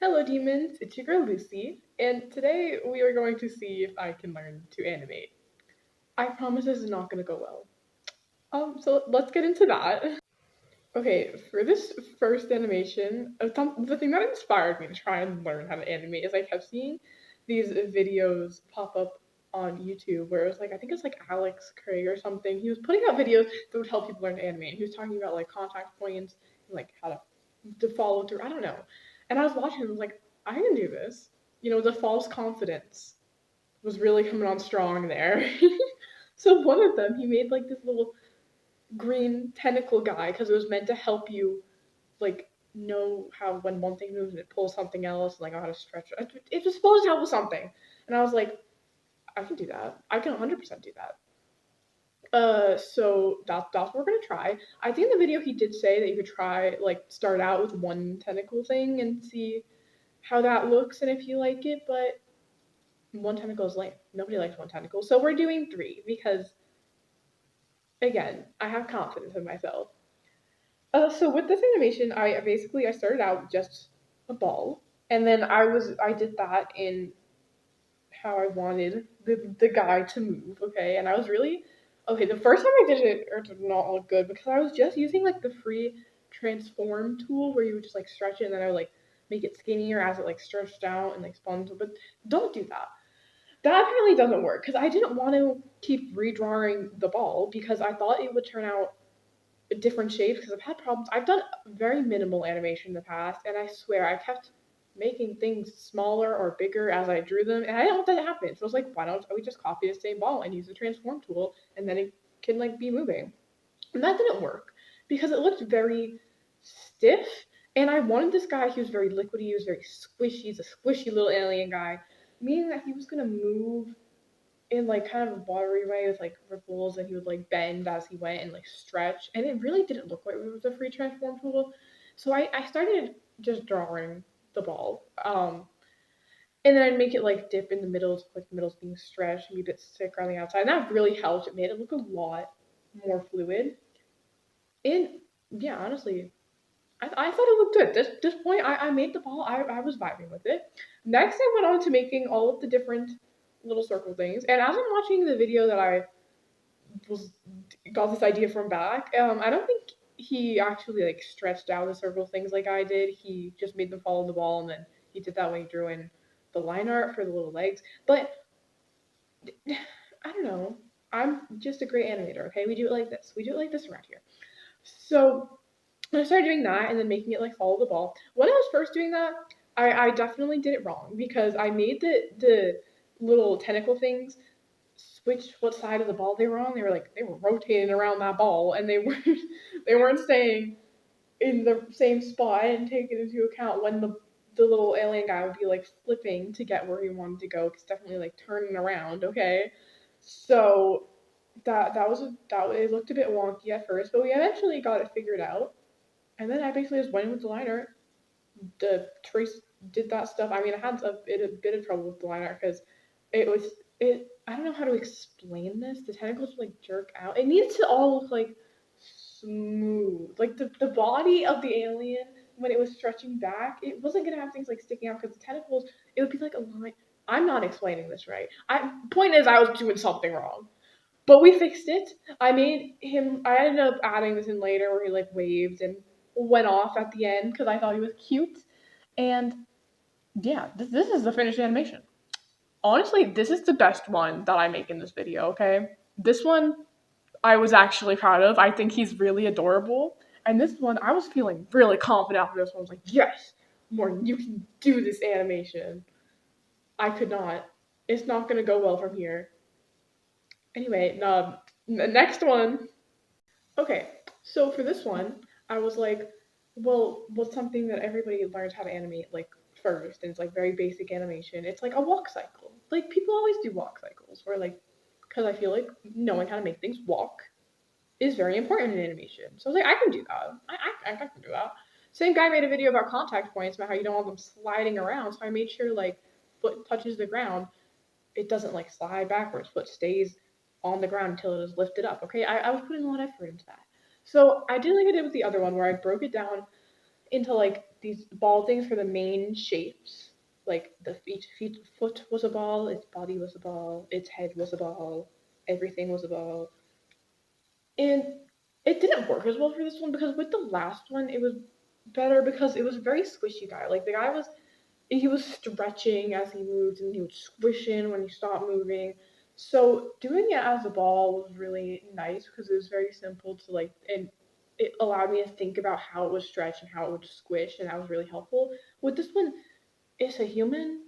Hello, demons. It's your girl Lucy, and today we are going to see if I can learn to animate. I promise this is not going to go well. So let's get into that. Okay, for this first animation, the thing that inspired me to try and learn how to animate is I kept seeing these videos pop up on YouTube where it was like I think it's like Alex Craig or something. He was putting out videos that would help people learn to animate. He was talking about like contact points and like how to follow through. I don't know. And I was watching and I was like, I can do this. The false confidence was really coming on strong there. So one of them, he made like this little green tentacle guy because it was meant to help you like know how when one thing moves it pulls something else, like how to stretch it. It was supposed to help with something. And I was like, I can do that. I can 100% do that. So that's what we're gonna try. I think in the video he did say that you could try like start out with one tentacle thing and see how that looks and if you like it, but one tentacle is lame. Nobody likes one tentacle. So we're doing three because again, I have confidence in myself. So with this animation, I started out just a ball, and then I did that in how I wanted the guy to move. Okay, and I was really okay. The first time I did it, it did not look good because I was just using like the free transform tool where you would just like stretch it and then I would like make it skinnier as it like stretched out and like spun. But don't do that. That apparently doesn't work because I didn't want to keep redrawing the ball because I thought it would turn out different shapes because I've had problems. I've done very minimal animation in the past, and I swear I kept making things smaller or bigger as I drew them, and I didn't want that to happen. So I was like, why don't we just copy the same ball and use the transform tool, and then it can like be moving. And that didn't work because it looked very stiff. And I wanted this guy, he was very liquidy, he was very squishy, he's a squishy little alien guy, meaning that he was gonna move in like kind of a watery way with like ripples and he would like bend as he went and like stretch and it really didn't look like it was a free transform tool. So I started just drawing the ball. And then I'd make it like dip in the middle, like the middle's being stretched and be a bit thicker on the outside. And that really helped. It made it look a lot more fluid. And yeah, honestly, I thought it looked good. This point, I made the ball. I was vibing with it. Next, I went on to making all of the different little circle things. And as I'm watching the video that I was got this idea from back, I don't think he actually like stretched out the circle things like I did. He just made them follow the ball, and then he did that when he drew in the line art for the little legs. But I don't know. I'm just a great animator. Okay, we do it like this. We do it like this around here. So I started doing that and then making it like follow the ball. When I was first doing that, I definitely did it wrong because I made the little tentacle things switch what side of the ball they were on. They were rotating around that ball and they weren't staying in the same spot and taking into account when the little alien guy would be like flipping to get where he wanted to go. It's definitely like turning around. Okay, so that it looked a bit wonky at first, but we eventually got it figured out. And then I basically just went in with the liner. The trace did that stuff. I mean, I had a bit of trouble with the liner because it was it. I don't know how to explain this. The tentacles would like jerk out. It needs to all look like smooth. Like the body of the alien when it was stretching back, it wasn't gonna have things like sticking out because the tentacles. It would be like a line. I'm not explaining this right. Point is, I was doing something wrong. But we fixed it. I made him. I ended up adding this in later where he like waved and went off at the end because I thought he was cute. And yeah, this is the finished animation. Honestly, this is the best one that I make in this video. Okay, this one I was actually proud of. I think he's really adorable. And this one, I was feeling really confident after this one. I was like, yes, Morgan, you can do this animation. I could not. It's not gonna go well from here. Anyway, the next one. Okay, so for this one, I was like, well, what's something that everybody learns how to animate like first, and it's like very basic animation. It's like a walk cycle. Like people always do walk cycles, where like, because I feel like knowing how to make things walk is very important in animation. So I was like, I can do that. I can do that. Same guy made a video about contact points about how you don't want them sliding around. So I made sure like foot touches the ground, it doesn't like slide backwards. Foot stays on the ground until it is lifted up. Okay, I was putting a lot of effort into that. So I did like I did with the other one where I broke it down into like these ball things for the main shapes. Like each foot was a ball, its body was a ball, its head was a ball, everything was a ball. And it didn't work as well for this one because with the last one it was better because it was a very squishy guy. Like the guy was he was stretching as he moved and he would squish in when he stopped moving. So doing it as a ball was really nice because it was very simple to like and it allowed me to think about how it would stretch and how it would squish and that was really helpful. With this one, it's a human.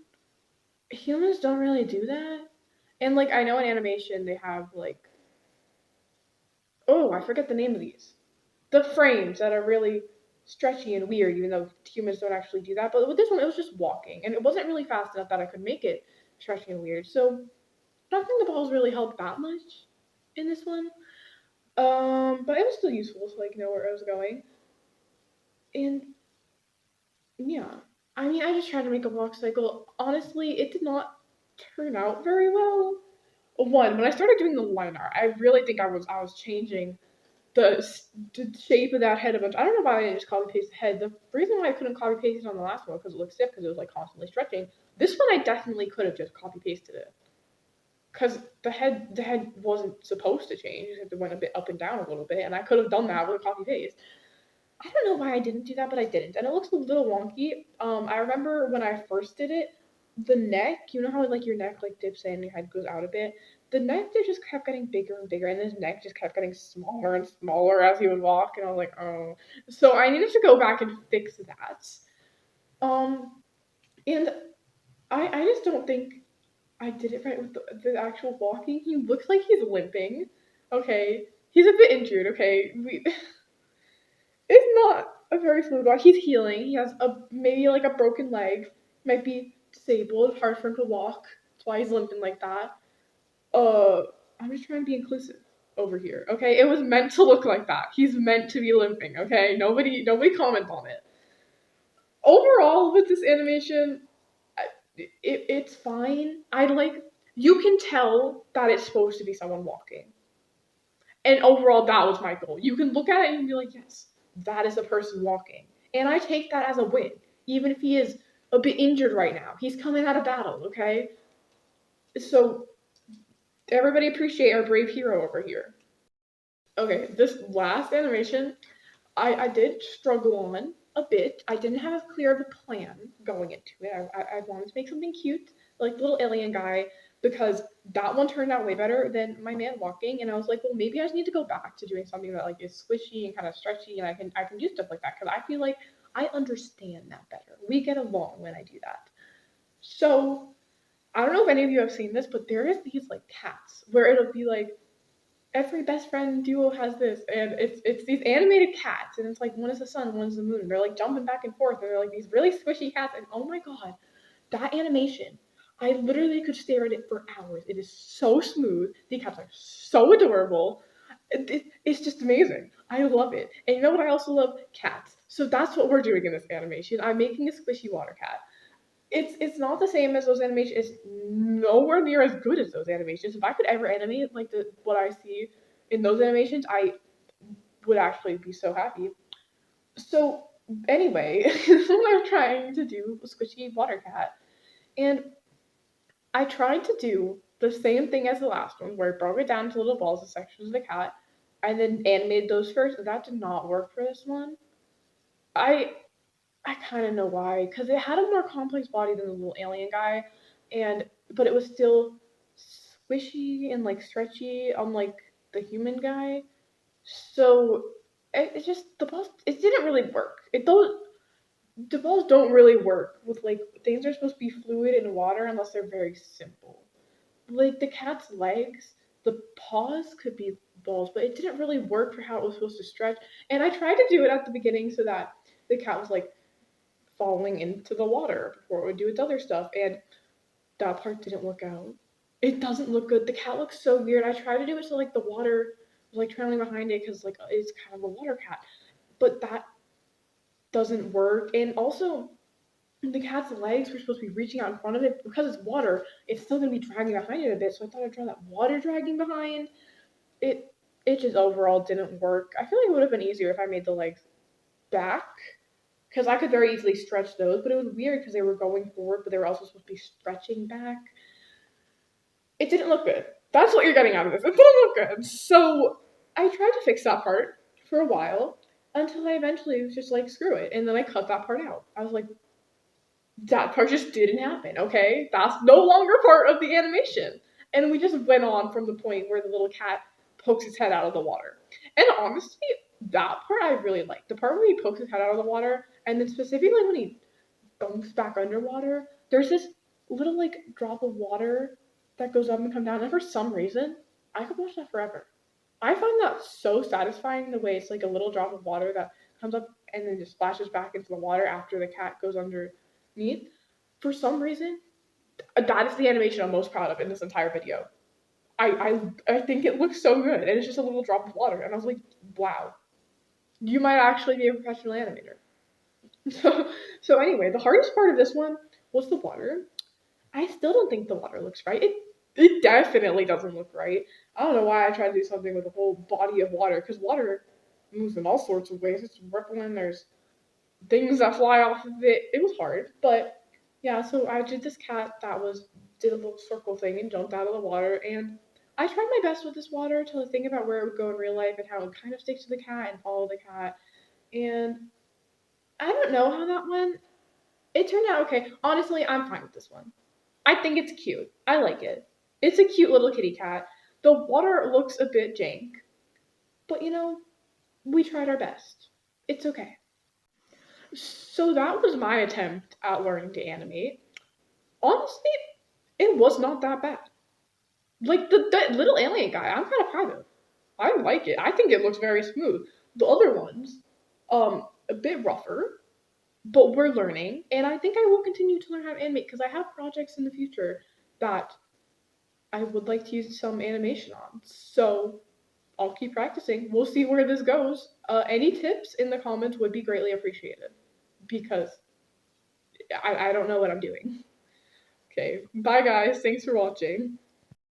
Humans don't really do that. And like I know in animation they have like oh, I forget the name of these. The frames that are really stretchy and weird, even though humans don't actually do that. But with this one, it was just walking, and it wasn't really fast enough that I could make it stretchy and weird. So I don't think the balls really helped that much in this one. But it was still useful to like know where I was going. And yeah, I mean, I just tried to make a walk cycle. Honestly, it did not turn out very well. One, when I started doing the line art, I really think I was changing the shape of that head a bunch. I don't know why I didn't just copy paste the head. The reason why I couldn't copy paste it on the last one because it looked stiff because it was like constantly stretching. This one I definitely could have just copy pasted it because the head wasn't supposed to change. It went a bit up and down a little bit, and I could have done that with a copy paste. I don't know why I didn't do that, but I didn't, and it looks a little wonky. I remember when I first did it, the neck. You know how like your neck like dips in, and your head goes out a bit. The neck just kept getting bigger and bigger, and his neck just kept getting smaller and smaller as he would walk, and I was like, oh. So I needed to go back and fix that. Um, and I just don't think I did it right with the actual walking. He looks like he's limping. Okay, he's a bit injured. Okay, it's not a very fluid walk. He's healing. He has a maybe like a broken leg. Might be disabled. Hard for him to walk. That's why he's limping like that. Uh, I'm just trying to be inclusive over here. Okay, it was meant to look like that. He's meant to be limping. Okay, nobody comment on it. Overall, with this animation, it's fine. I like you can tell that it's supposed to be someone walking. And overall, that was my goal. You can look at it and be like, yes, that is a person walking. And I take that as a win, even if he is a bit injured right now. He's coming out of battle, okay? So everybody appreciate our brave hero over here. Okay, this last animation, I did struggle on a bit. I didn't have as clear of a plan going into it. I wanted to make something cute, like the little alien guy, because that one turned out way better than my man walking. And I was like, well, maybe I just need to go back to doing something that like is squishy and kind of stretchy, and I can do stuff like that because I feel like I understand that better. We get along when I do that. So I don't know if any of you have seen this, but there is these like cats where it'll be like every best friend duo has this, and it's these animated cats, and it's like one is the sun, one's the moon. They're like jumping back and forth, and they're like these really squishy cats, and oh my god, that animation. I literally could stare at it for hours. It is so smooth. The cats are so adorable. It's just amazing. I love it. And you know what I also love? Cats. So that's what we're doing in this animation. I'm making a squishy water cat. It's not the same as those animations. It's nowhere near as good as those animations. If I could ever animate like the what I see in those animations, I would actually be so happy. So anyway, what I'm trying to do was squishy water cat, and I tried to do the same thing as the last one, where I broke it down into little balls, the sections of the cat, and then animated those first. And that did not work for this one. I I kind of know why, because it had a more complex body than the little alien guy, and but it was still squishy and like stretchy, unlike the human guy. So it just the balls it didn't really work. It those the balls don't really work with like things are supposed to be fluid in water unless they're very simple. Like the cat's legs, the paws could be balls, but it didn't really work for how it was supposed to stretch. And I tried to do it at the beginning so that the cat was like falling into the water before it would do its other stuff, and that part didn't work out. It doesn't look good. The cat looks so weird. I tried to do it so like the water was like trailing behind it because like it's kind of a water cat, but that doesn't work. And also, the cat's legs were supposed to be reaching out in front of it because it's water. It's still gonna be dragging behind it a bit. So I thought I'd draw that water dragging behind it. It just overall didn't work. I feel like it would have been easier if I made the legs back because I could very easily stretch those, but it was weird because they were going forward, but they were also supposed to be stretching back. It didn't look good. That's what you're getting out of this. It didn't look good. So I tried to fix that part for a while until I eventually was just like, screw it. And then I cut that part out. I was like, that part just didn't happen, okay? That's no longer part of the animation. And we just went on from the point where the little cat pokes his head out of the water. And honestly, that part I really liked. The part where he pokes his head out of the water, and then specifically when he dunks back underwater, there's this little like drop of water that goes up and come down, and for some reason, I could watch that forever. I find that so satisfying the way it's like a little drop of water that comes up and then just splashes back into the water after the cat goes underneath. For some reason, that is the animation I'm most proud of in this entire video. I think it looks so good, and it's just a little drop of water, and I was like, wow, you might actually be a professional animator. So anyway, the hardest part of this one was the water. I still don't think the water looks right. It definitely doesn't look right. I don't know why I tried to do something with a whole body of water, because water moves in all sorts of ways. It's rippling. There's things that fly off of it. It was hard, but yeah. So I did this cat that was did a little circle thing and jumped out of the water, and I tried my best with this water to think about where it would go in real life and how it would kind of stick to the cat and follow the cat. And I don't know how that went. It turned out okay. Honestly, I'm fine with this one. I think it's cute. I like it. It's a cute little kitty cat. The water looks a bit jank, but we tried our best. It's okay. So that was my attempt at learning to animate. Honestly, it was not that bad. Like the little alien guy, I'm kind of proud of. I like it. I think it looks very smooth. The other ones, a bit rougher, but we're learning, and I think I will continue to learn how to animate because I have projects in the future that I would like to use some animation on. So I'll keep practicing. We'll see where this goes. Any tips in the comments would be greatly appreciated because I don't know what I'm doing. Okay, bye guys. Thanks for watching.